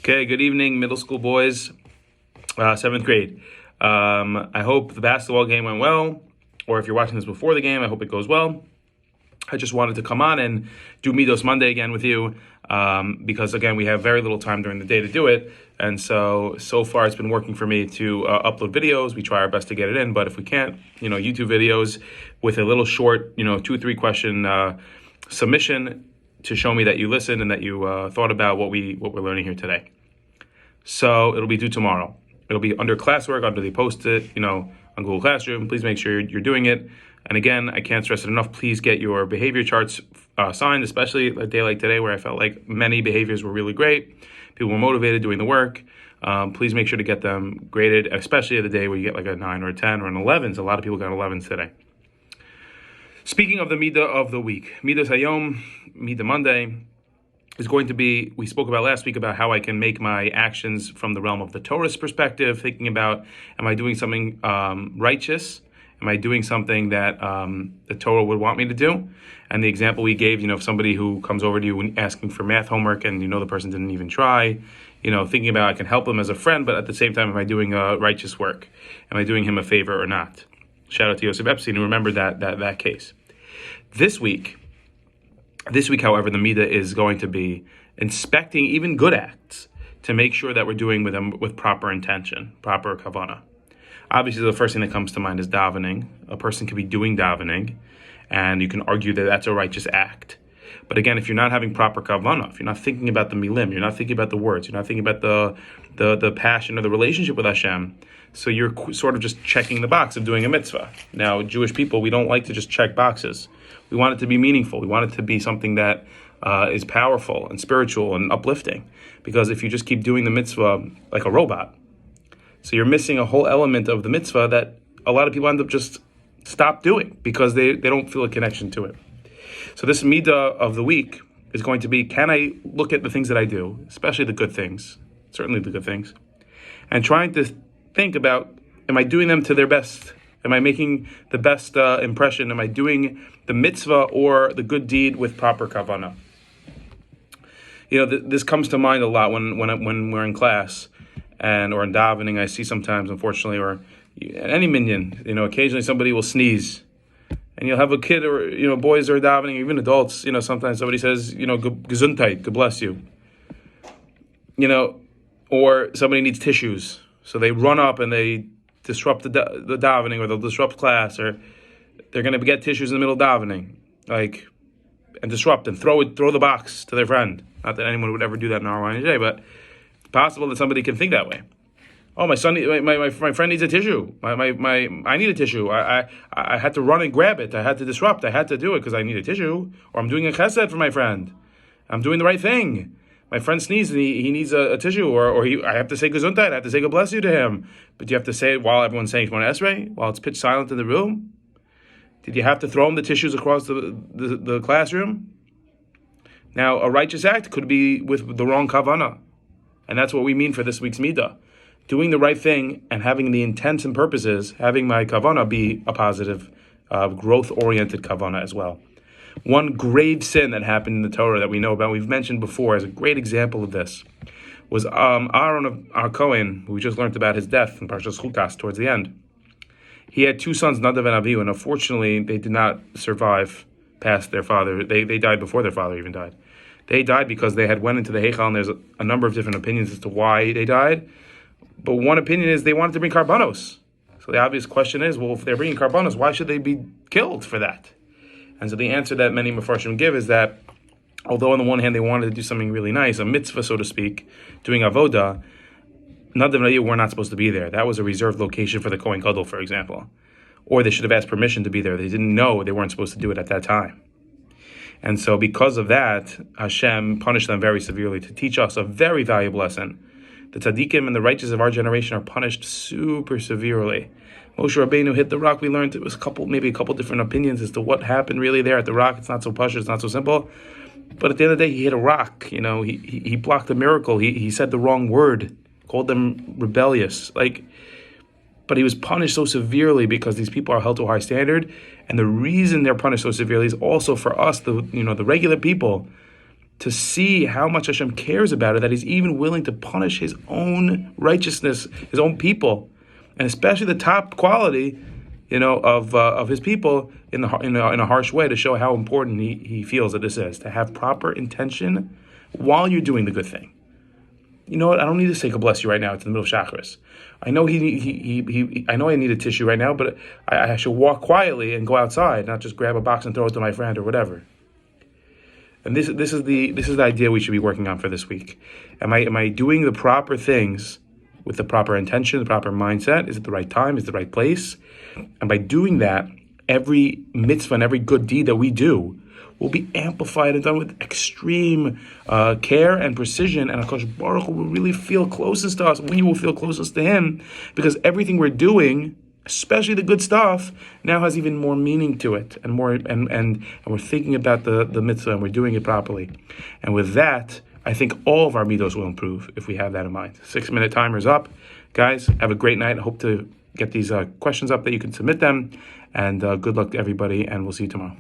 Okay, good evening, middle school boys, 7th grade. I hope the basketball game went well, or if you're watching this before the game, I hope it goes well. I just wanted to come on and do Middos Monday again with you because, again, we have very little time during the day to do it. And so far it's been working for me to upload videos. We try our best to get it in, but if we can't, YouTube videos with a little short, 2-3 question submission to show me that you listened and that you thought about what we're learning here today. So it'll be due tomorrow. It'll be under classwork, under the post-it, on Google Classroom. Please make sure you're doing it. And again, I can't stress it enough. Please get your behavior charts signed, especially a day like today where I felt like many behaviors were really great. People were motivated doing the work. Please make sure to get them graded, especially the day where you get like a 9 or a 10 or an 11. So a lot of people got 11s today. Speaking of the Middah of the week, Middos Hayom, Middos Monday, is going to be, we spoke about last week about how I can make my actions from the realm of the Torah's perspective, thinking about, am I doing something righteous? Am I doing something that the Torah would want me to do? And the example we gave, if somebody who comes over to you asking for math homework and the person didn't even try, thinking about I can help them as a friend, but at the same time, am I doing righteous work? Am I doing him a favor or not? Shout out to Yosef Epstein, who remembered that case. This week, however, the Middah is going to be inspecting even good acts to make sure that we're doing with them with proper intention, proper kavanah. Obviously, the first thing that comes to mind is davening. A person could be doing davening, and you can argue that that's a righteous act. But again, if you're not having proper kavanah, if you're not thinking about the milim, you're not thinking about the words, you're not thinking about the passion or the relationship with Hashem, so you're sort of just checking the box of doing a mitzvah. Now, Jewish people, we don't like to just check boxes. We want it to be meaningful. We want it to be something that is powerful and spiritual and uplifting. Because if you just keep doing the mitzvah like a robot, so you're missing a whole element of the mitzvah that a lot of people end up just stop doing because they don't feel a connection to it. So this Middah of the week is going to be, can I look at the things that I do, especially the good things, certainly the good things, and trying to think about, am I doing them to their best? Am I making the best impression? Am I doing the mitzvah or the good deed with proper kavanah? This comes to mind a lot when we're in class or in davening. I see sometimes, unfortunately, or any minyan, occasionally somebody will sneeze. And you'll have a kid or, boys are davening, even adults, sometimes somebody says, gesundheit, God bless you. Or somebody needs tissues. So they run up and they disrupt the davening, or they'll disrupt class, or they're going to get tissues in the middle of davening, and disrupt and throw the box to their friend. Not that anyone would ever do that in our day, but it's possible that somebody can think that way. Oh, my son, my friend needs a tissue. I need a tissue. I had to run and grab it. I had to disrupt. I had to do it because I need a tissue, or I'm doing a chesed for my friend. I'm doing the right thing. My friend sneezed and he needs a tissue, or I have to say gesundheit, I have to say God bless you to him. But do you have to say it while everyone's saying Shemona Esrei, while it's pitch silent in the room? Did you have to throw him the tissues across the classroom? Now, a righteous act could be with the wrong kavanah. And that's what we mean for this week's Middah. Doing the right thing and having the intents and purposes, having my kavanah be a positive, growth-oriented kavanah as well. One grave sin that happened in the Torah that we know about, we've mentioned before as a great example of this, was Aaron of our Cohen, who we just learned about his death in Parshas Chukas towards the end. He had 2 sons, Nadav and Avihu, and unfortunately they did not survive past their father. They died before their father even died. They died because they had went into the Heichal, and there's a number of different opinions as to why they died. But one opinion is they wanted to bring karbanos. So the obvious question is, well, if they're bringing karbanos, why should they be killed for that? And so the answer that many Mefarshim give is that, although on the one hand they wanted to do something really nice, a mitzvah, so to speak, doing avoda, Nadav and Avihu were not supposed to be there. That was a reserved location for the Kohen Gadol, for example. Or they should have asked permission to be there. They didn't know they weren't supposed to do it at that time. And so because of that, Hashem punished them very severely to teach us a very valuable lesson. The tzaddikim and the righteous of our generation are punished super severely. Moshe Rabbeinu hit the rock. We learned it was maybe a couple different opinions as to what happened really there at the rock. It's not so pashut, it's not so simple. But at the end of the day, he hit a rock. He blocked a miracle. He said the wrong word, called them rebellious. But he was punished so severely because these people are held to a high standard. And the reason they're punished so severely is also for us, the regular people, to see how much Hashem cares about it, that He's even willing to punish His own righteousness, His own people, and especially the top quality, of His people in a harsh way, to show how important He feels that this is, to have proper intention while you're doing the good thing. You know what? I don't need to say God bless you right now. It's in the middle of Shacharis. I know I know I need a tissue right now, but I should walk quietly and go outside, not just grab a box and throw it to my friend or whatever. And this is the idea we should be working on for this week. Am I doing the proper things with the proper intention, the proper mindset? Is it the right time? Is it the right place? And by doing that, every mitzvah and every good deed that we do will be amplified and done with extreme care and precision, and HaKadosh Baruch Hu will really feel closest to us. We will feel closest to Him, because everything we're doing, especially the good stuff, now has even more meaning to it, and more and we're thinking about the mitzvah, and we're doing it properly. And with that, I think all of our middos will improve if we have that in mind. 6-minute timer's up. Guys, have a great night. I hope to get these questions up that you can submit them, and good luck to everybody, and we'll see you tomorrow.